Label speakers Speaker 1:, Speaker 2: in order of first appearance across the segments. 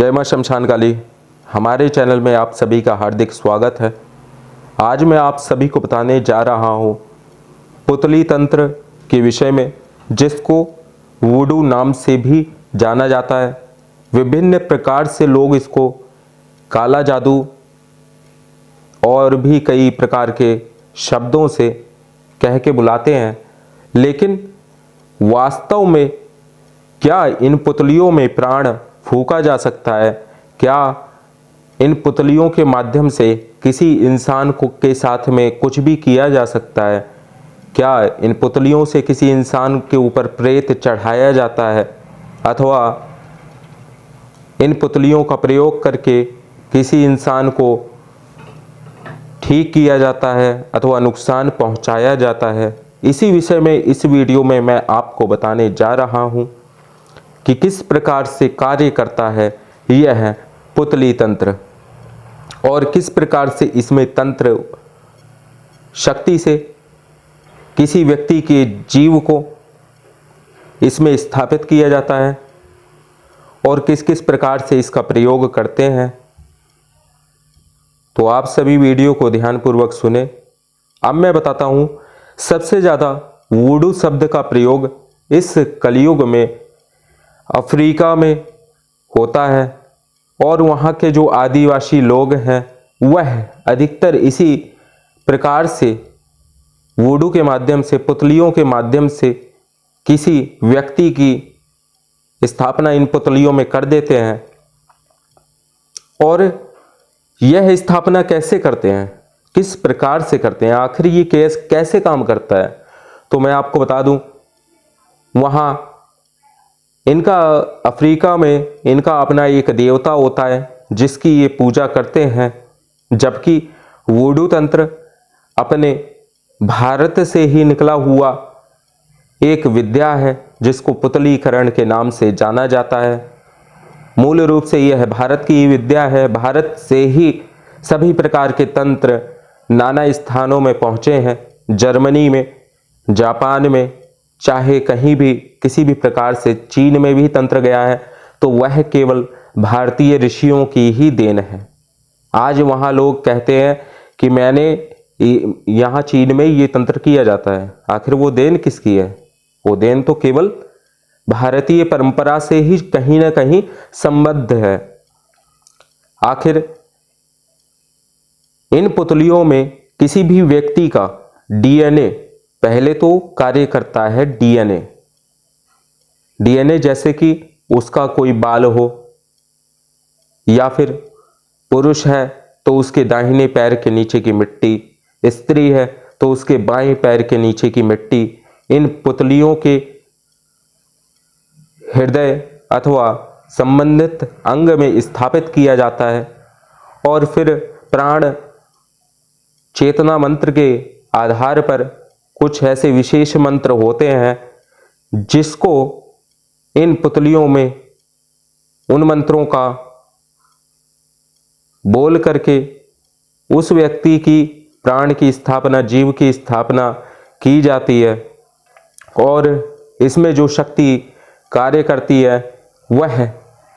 Speaker 1: जय मां शमशान काली। हमारे चैनल में आप सभी का हार्दिक स्वागत है। आज मैं आप सभी को बताने जा रहा हूँ पुतली तंत्र के विषय में, जिसको वुडू नाम से भी जाना जाता है। विभिन्न प्रकार से लोग इसको काला जादू और भी कई प्रकार के शब्दों से कह के बुलाते हैं, लेकिन वास्तव में क्या इन पुतलियों में प्राण फूंका जा सकता है? क्या इन पुतलियों के माध्यम से किसी इंसान को के साथ में कुछ भी किया जा सकता है? क्या इन पुतलियों से किसी इंसान के ऊपर प्रेत चढ़ाया जाता है, अथवा इन पुतलियों का प्रयोग करके किसी इंसान को ठीक किया जाता है अथवा नुकसान पहुंचाया जाता है? इसी विषय में इस वीडियो में मैं आपको बताने जा रहा हूं कि किस प्रकार से कार्य करता है यह पुतली तंत्र और किस प्रकार से इसमें तंत्र शक्ति से किसी व्यक्ति के जीव को इसमें स्थापित किया जाता है और किस किस प्रकार से इसका प्रयोग करते हैं। तो आप सभी वीडियो को ध्यानपूर्वक सुने। अब मैं बताता हूं, सबसे ज़्यादा वुडू शब्द का प्रयोग इस कलयुग में अफ्रीका में होता है और वहाँ के जो आदिवासी लोग हैं वह अधिकतर इसी प्रकार से वुडू के माध्यम से, पुतलियों के माध्यम से किसी व्यक्ति की स्थापना इन पुतलियों में कर देते हैं। और यह स्थापना कैसे करते हैं, किस प्रकार से करते हैं, आखिर ये कैसे काम करता है, तो मैं आपको बता दूं। वहाँ इनका अफ्रीका में इनका अपना एक देवता होता है जिसकी ये पूजा करते हैं, जबकि वुडू तंत्र अपने भारत से ही निकला हुआ एक विद्या है जिसको पुतलीकरण के नाम से जाना जाता है। मूल रूप से यह भारत की ही विद्या है। भारत से ही सभी प्रकार के तंत्र नाना स्थानों में पहुँचे हैं। जर्मनी में, जापान में, चाहे कहीं भी किसी भी प्रकार से, चीन में भी तंत्र गया है, तो वह केवल भारतीय ऋषियों की ही देन है। आज वहाँ लोग कहते हैं कि मैंने यहाँ चीन में ये तंत्र किया जाता है। आखिर वो देन किसकी है? वो देन तो केवल भारतीय परंपरा से ही कहीं ना कहीं संबद्ध है। आखिर इन पुतलियों में किसी भी व्यक्ति का डीएनए पहले तो कार्य करता है। डीएनए जैसे कि उसका कोई बाल हो, या फिर पुरुष है तो उसके दाहिने पैर के नीचे की मिट्टी, स्त्री है तो उसके बाएं पैर के नीचे की मिट्टी इन पुतलियों के हृदय अथवा संबंधित अंग में स्थापित किया जाता है। और फिर प्राण चेतना मंत्र के आधार पर कुछ ऐसे विशेष मंत्र होते हैं जिसको इन पुतलियों में उन मंत्रों का बोल करके उस व्यक्ति की प्राण की स्थापना, जीव की स्थापना की जाती है। और इसमें जो शक्ति कार्य करती है वह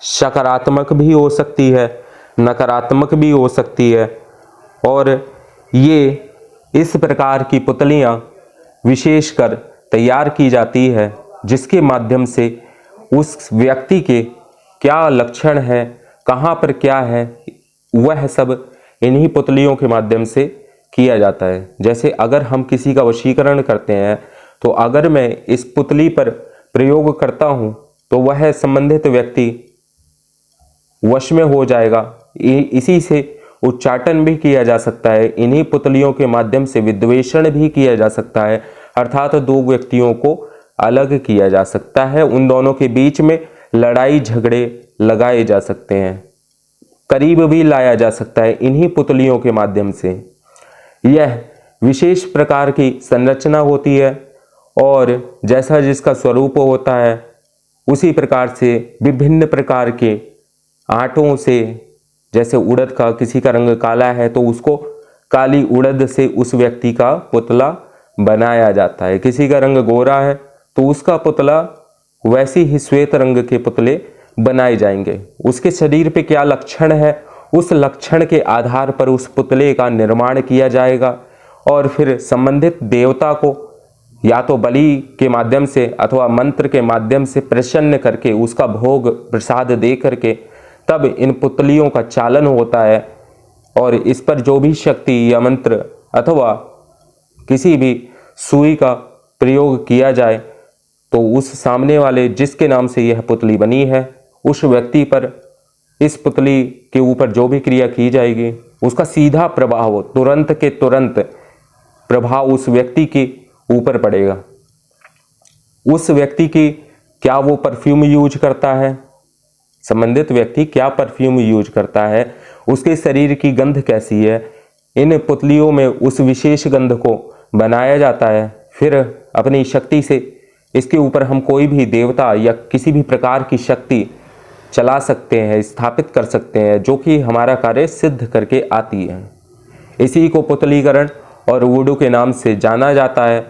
Speaker 1: सकारात्मक भी हो सकती है, नकारात्मक भी हो सकती है। और ये इस प्रकार की पुतलियाँ विशेषकर तैयार की जाती है जिसके माध्यम से उस व्यक्ति के क्या लक्षण है, कहाँ पर क्या है, वह सब इन्हीं पुतलियों के माध्यम से किया जाता है। जैसे अगर हम किसी का वशीकरण करते हैं तो अगर मैं इस पुतली पर प्रयोग करता हूँ तो वह संबंधित व्यक्ति वश में हो जाएगा। इसी से उच्चाटन भी किया जा सकता है। इन्हीं पुतलियों के माध्यम से विद्वेषण भी किया जा सकता है, अर्थात दो व्यक्तियों को अलग किया जा सकता है। उन दोनों के बीच में लड़ाई झगड़े लगाए जा सकते हैं, करीब भी लाया जा सकता है इन्हीं पुतलियों के माध्यम से। यह विशेष प्रकार की संरचना होती है और जैसा जिसका स्वरूप होता है उसी प्रकार से विभिन्न प्रकार के आटों से, जैसे उड़द का किसी का रंग काला है तो उसको काली उड़द से उस व्यक्ति का पुतला बनाया जाता है। किसी का रंग गोरा है तो उसका पुतला वैसी ही श्वेत रंग के पुतले बनाए जाएंगे। उसके शरीर पे क्या लक्षण है, उस लक्षण के आधार पर उस पुतले का निर्माण किया जाएगा और फिर संबंधित देवता को या तो बलि के माध्यम से अथवा मंत्र के माध्यम से प्रसन्न करके उसका भोग प्रसाद दे करके तब इन पुतलियों का चालन होता है। और इस पर जो भी शक्ति या मंत्र अथवा किसी भी सुई का प्रयोग किया जाए तो उस सामने वाले जिसके नाम से यह पुतली बनी है उस व्यक्ति पर इस पुतली के ऊपर जो भी क्रिया की जाएगी उसका सीधा प्रभाव, तुरंत के तुरंत प्रभाव उस व्यक्ति के ऊपर पड़ेगा। उस व्यक्ति की क्या वो परफ्यूम यूज करता है, संबंधित व्यक्ति क्या परफ्यूम यूज करता है, उसके शरीर की गंध कैसी है, इन पुतलियों में उस विशेष गंध को बनाया जाता है। फिर अपनी शक्ति से इसके ऊपर हम कोई भी देवता या किसी भी प्रकार की शक्ति चला सकते हैं, स्थापित कर सकते हैं, जो कि हमारा कार्य सिद्ध करके आती है। इसी को पुतलीकरण और वुडू के नाम से जाना जाता है।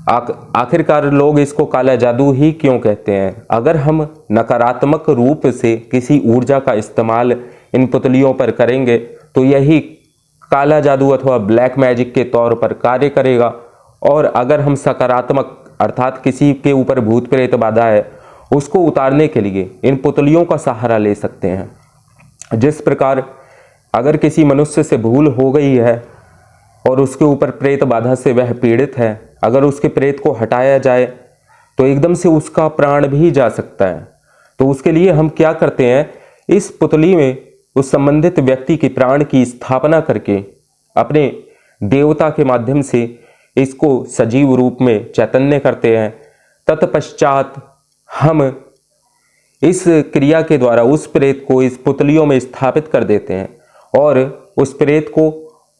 Speaker 1: आखिरकार लोग इसको काला जादू ही क्यों कहते हैं? अगर हम नकारात्मक रूप से किसी ऊर्जा का इस्तेमाल इन पुतलियों पर करेंगे तो यही काला जादू अथवा ब्लैक मैजिक के तौर पर कार्य करेगा। और अगर हम सकारात्मक अर्थात किसी के ऊपर भूत प्रेत बाधा है उसको उतारने के लिए इन पुतलियों का सहारा ले सकते हैं। जिस प्रकार अगर किसी मनुष्य से भूल हो गई है और उसके ऊपर प्रेत बाधा से वह पीड़ित है, अगर उसके प्रेत को हटाया जाए तो एकदम से उसका प्राण भी जा सकता है। तो उसके लिए हम क्या करते हैं, इस पुतली में उस संबंधित व्यक्ति के प्राण की स्थापना करके अपने देवता के माध्यम से इसको सजीव रूप में चैतन्य करते हैं। तत्पश्चात हम इस क्रिया के द्वारा उस प्रेत को इस पुतलियों में स्थापित कर देते हैं और उस प्रेत को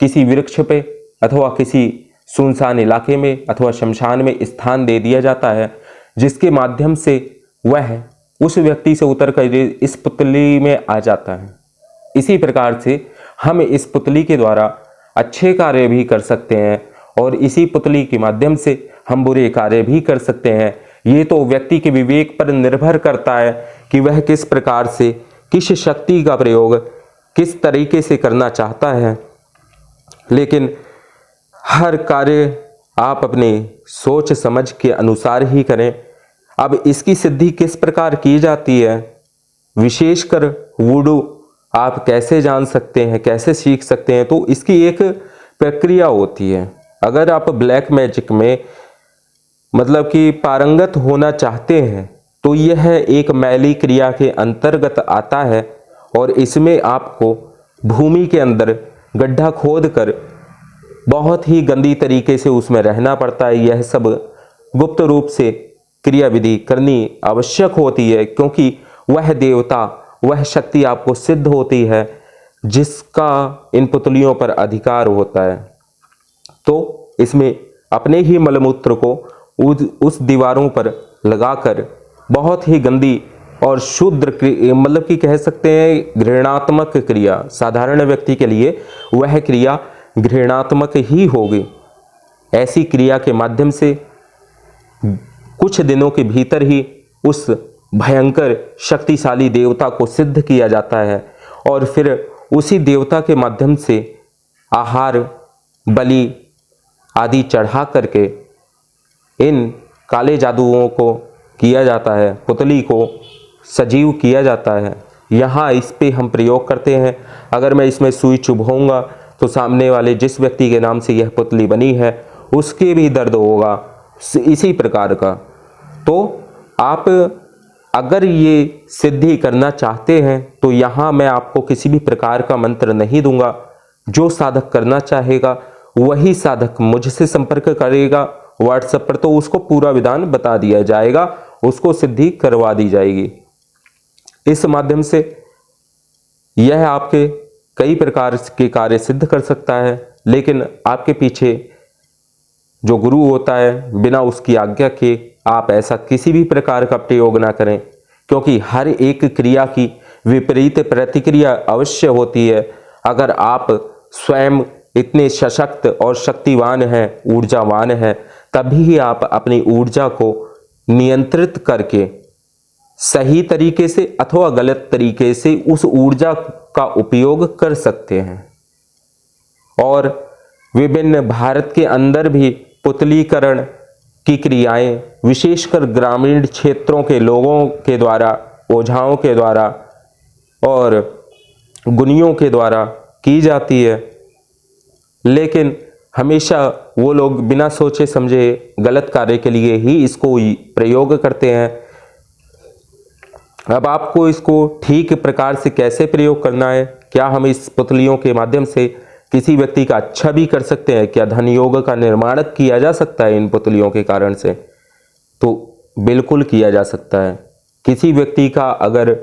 Speaker 1: किसी वृक्ष पे अथवा किसी सुनसान इलाके में अथवा शमशान में स्थान दे दिया जाता है, जिसके माध्यम से वह उस व्यक्ति से उतर कर इस पुतली में आ जाता है। इसी प्रकार से हम इस पुतली के द्वारा अच्छे कार्य भी कर सकते हैं और इसी पुतली के माध्यम से हम बुरे कार्य भी कर सकते हैं। ये तो व्यक्ति के विवेक पर निर्भर करता है कि वह किस प्रकार से किस शक्ति का प्रयोग किस तरीके से करना चाहता है। लेकिन हर कार्य आप अपने सोच समझ के अनुसार ही करें। अब इसकी सिद्धि किस प्रकार की जाती है, विशेषकर वुडू आप कैसे जान सकते हैं, कैसे सीख सकते हैं, तो इसकी एक प्रक्रिया होती है। अगर आप ब्लैक मैजिक में मतलब कि पारंगत होना चाहते हैं तो यह एक मैली क्रिया के अंतर्गत आता है और इसमें आपको भूमि के अंदर गड्ढा खोद कर बहुत ही गंदी तरीके से उसमें रहना पड़ता है। यह सब गुप्त रूप से क्रिया विधि करनी आवश्यक होती है, क्योंकि वह देवता वह शक्ति आपको सिद्ध होती है जिसका इन पुतलियों पर अधिकार होता है। तो इसमें अपने ही मलमूत्र को उस दीवारों पर लगाकर बहुत ही गंदी और शुद्र मतलब कि कह सकते हैं घृणात्मक क्रिया, साधारण व्यक्ति के लिए वह क्रिया घृणात्मक ही होगी। ऐसी क्रिया के माध्यम से कुछ दिनों के भीतर ही उस भयंकर शक्तिशाली देवता को सिद्ध किया जाता है और फिर उसी देवता के माध्यम से आहार बलि आदि चढ़ा करके इन काले जादुओं को किया जाता है, पुतली को सजीव किया जाता है। यहाँ इस पे हम प्रयोग करते हैं। अगर मैं इसमें सुई चुभाऊंगा तो सामने वाले जिस व्यक्ति के नाम से यह पुतली बनी है उसके भी दर्द होगा इसी प्रकार का। तो आप अगर ये सिद्धि करना चाहते हैं तो यहाँ मैं आपको किसी भी प्रकार का मंत्र नहीं दूंगा। जो साधक करना चाहेगा वही साधक मुझसे संपर्क करेगा व्हाट्सएप पर, तो उसको पूरा विधान बता दिया जाएगा, उसको सिद्धि करवा दी जाएगी। इस माध्यम से यह आपके कई प्रकार के कार्य सिद्ध कर सकता है, लेकिन आपके पीछे जो गुरु होता है बिना उसकी आज्ञा के आप ऐसा किसी भी प्रकार का प्रयोग ना करें, क्योंकि हर एक क्रिया की विपरीत प्रतिक्रिया अवश्य होती है। अगर आप स्वयं इतने सशक्त और शक्तिवान हैं, ऊर्जावान हैं, तभी आप अपनी ऊर्जा को नियंत्रित करके सही तरीके से अथवा गलत तरीके से उस ऊर्जा का उपयोग कर सकते हैं। और विभिन्न भारत के अंदर भी पुतलीकरण की क्रियाएं विशेषकर ग्रामीण क्षेत्रों के लोगों के द्वारा, ओझाओं के द्वारा और गुनियों के द्वारा की जाती है, लेकिन हमेशा वो लोग बिना सोचे समझे गलत कार्य के लिए ही इसको प्रयोग करते हैं। अब आपको इसको ठीक प्रकार से कैसे प्रयोग करना है, क्या हम इस पुतलियों के माध्यम से किसी व्यक्ति का अच्छा भी कर सकते हैं, क्या धन योग का निर्माण किया जा सकता है इन पुतलियों के कारण से? तो बिल्कुल किया जा सकता है। किसी व्यक्ति का अगर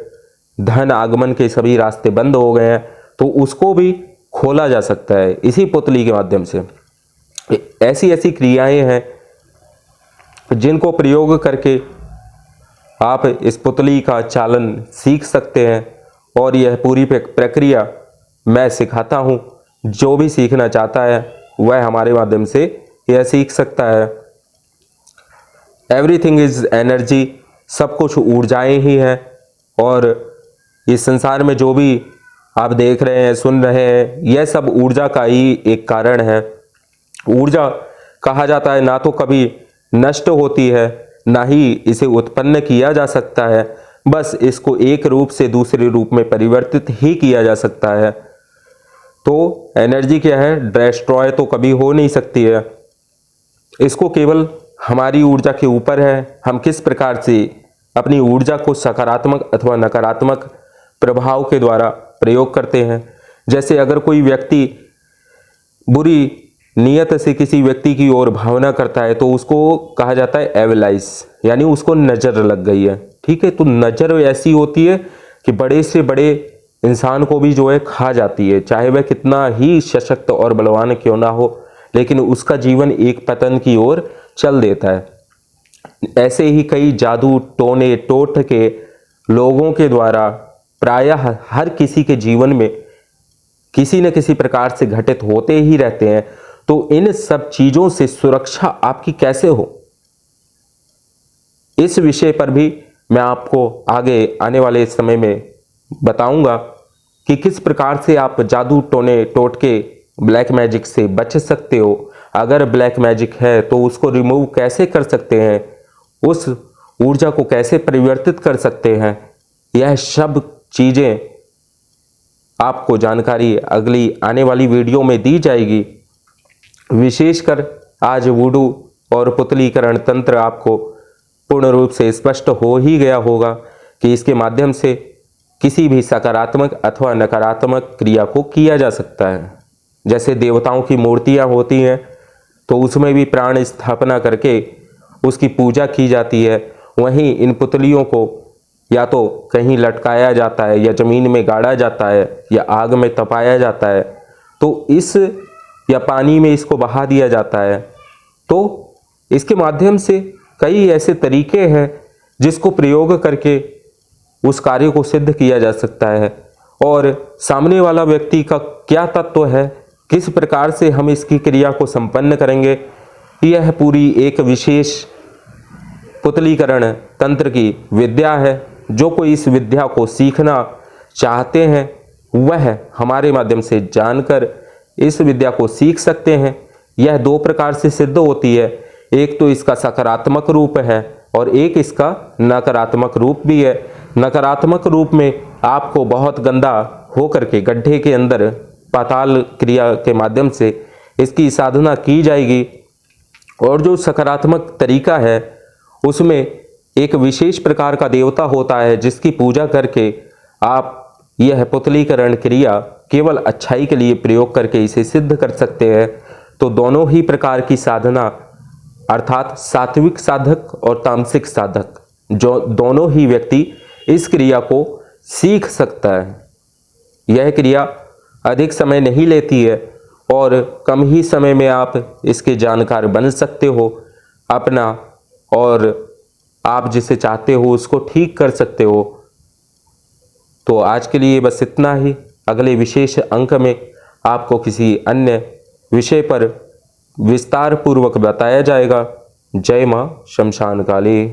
Speaker 1: धन आगमन के सभी रास्ते बंद हो गए हैं तो उसको भी खोला जा सकता है इसी पुतली के माध्यम से। ऐसी ऐसी क्रियाएं हैं जिनको प्रयोग करके आप इस पुतली का चालन सीख सकते हैं, और यह पूरी प्रक्रिया मैं सिखाता हूं। जो भी सीखना चाहता है वह हमारे माध्यम से यह सीख सकता है। एवरीथिंग इज एनर्जी, सब कुछ ऊर्जाएं ही हैं, और इस संसार में जो भी आप देख रहे हैं, सुन रहे हैं, यह सब ऊर्जा का ही एक कारण है। ऊर्जा कहा जाता है ना तो कभी नष्ट होती है, ना ही इसे उत्पन्न किया जा सकता है, बस इसको एक रूप से दूसरे रूप में परिवर्तित ही किया जा सकता है। तो एनर्जी क्या है? डिस्ट्रॉय तो कभी हो नहीं सकती है। इसको केवल हमारी ऊर्जा के ऊपर है, हम किस प्रकार से अपनी ऊर्जा को सकारात्मक अथवा नकारात्मक प्रभाव के द्वारा प्रयोग करते हैं। जैसे अगर कोई व्यक्ति बुरी नियत से किसी व्यक्ति की ओर भावना करता है तो उसको कहा जाता है एवलाइज, यानी उसको नजर लग गई है। ठीक है, तो नजर ऐसी होती है कि बड़े से बड़े इंसान को भी जो है खा जाती है, चाहे वह कितना ही सशक्त और बलवान क्यों ना हो, लेकिन उसका जीवन एक पतन की ओर चल देता है। ऐसे ही कई जादू टोने टोट के लोगों के द्वारा प्रायः हर किसी के जीवन में किसी न किसी प्रकार से घटित होते ही रहते हैं। तो इन सब चीजों से सुरक्षा आपकी कैसे हो, इस विषय पर भी मैं आपको आगे आने वाले समय में बताऊंगा कि किस प्रकार से आप जादू टोने टोटके ब्लैक मैजिक से बच सकते हो। अगर ब्लैक मैजिक है तो उसको रिमूव कैसे कर सकते हैं, उस ऊर्जा को कैसे परिवर्तित कर सकते हैं, यह सब चीजें आपको जानकारी अगली आने वाली वीडियो में दी जाएगी। विशेषकर आज वुडू और पुतलीकरण तंत्र आपको पूर्ण रूप से स्पष्ट हो ही गया होगा कि इसके माध्यम से किसी भी सकारात्मक अथवा नकारात्मक क्रिया को किया जा सकता है। जैसे देवताओं की मूर्तियां होती हैं तो उसमें भी प्राण स्थापना करके उसकी पूजा की जाती है, वहीं इन पुतलियों को या तो कहीं लटकाया जाता है, या जमीन में गाड़ा जाता है, या आग में तपाया जाता है, तो इस या पानी में इसको बहा दिया जाता है। तो इसके माध्यम से कई ऐसे तरीके हैं जिसको प्रयोग करके उस कार्य को सिद्ध किया जा सकता है। और सामने वाला व्यक्ति का क्या तत्व है, किस प्रकार से हम इसकी क्रिया को संपन्न करेंगे, यह पूरी एक विशेष पुतलीकरण तंत्र की विद्या है। जो कोई इस विद्या को सीखना चाहते हैं वह हमारे माध्यम से जानकर इस विद्या को सीख सकते हैं। यह दो प्रकार से सिद्ध होती है, एक तो इसका सकारात्मक रूप है और एक इसका नकारात्मक रूप भी है। नकारात्मक रूप में आपको बहुत गंदा होकर के गड्ढे के अंदर पाताल क्रिया के माध्यम से इसकी साधना की जाएगी, और जो सकारात्मक तरीका है उसमें एक विशेष प्रकार का देवता होता है जिसकी पूजा करके आप यह पुतलीकरण क्रिया केवल अच्छाई के लिए प्रयोग करके इसे सिद्ध कर सकते हैं। तो दोनों ही प्रकार की साधना अर्थात सात्विक साधक और तामसिक साधक, जो दोनों ही व्यक्ति इस क्रिया को सीख सकता है। यह क्रिया अधिक समय नहीं लेती है और कम ही समय में आप इसके जानकार बन सकते हो अपना, और आप जिसे चाहते हो उसको ठीक कर सकते हो। तो आज के लिए बस इतना ही। अगले विशेष अंक में आपको किसी अन्य विषय पर विस्तार पूर्वक बताया जाएगा। जय मां शमशान काली।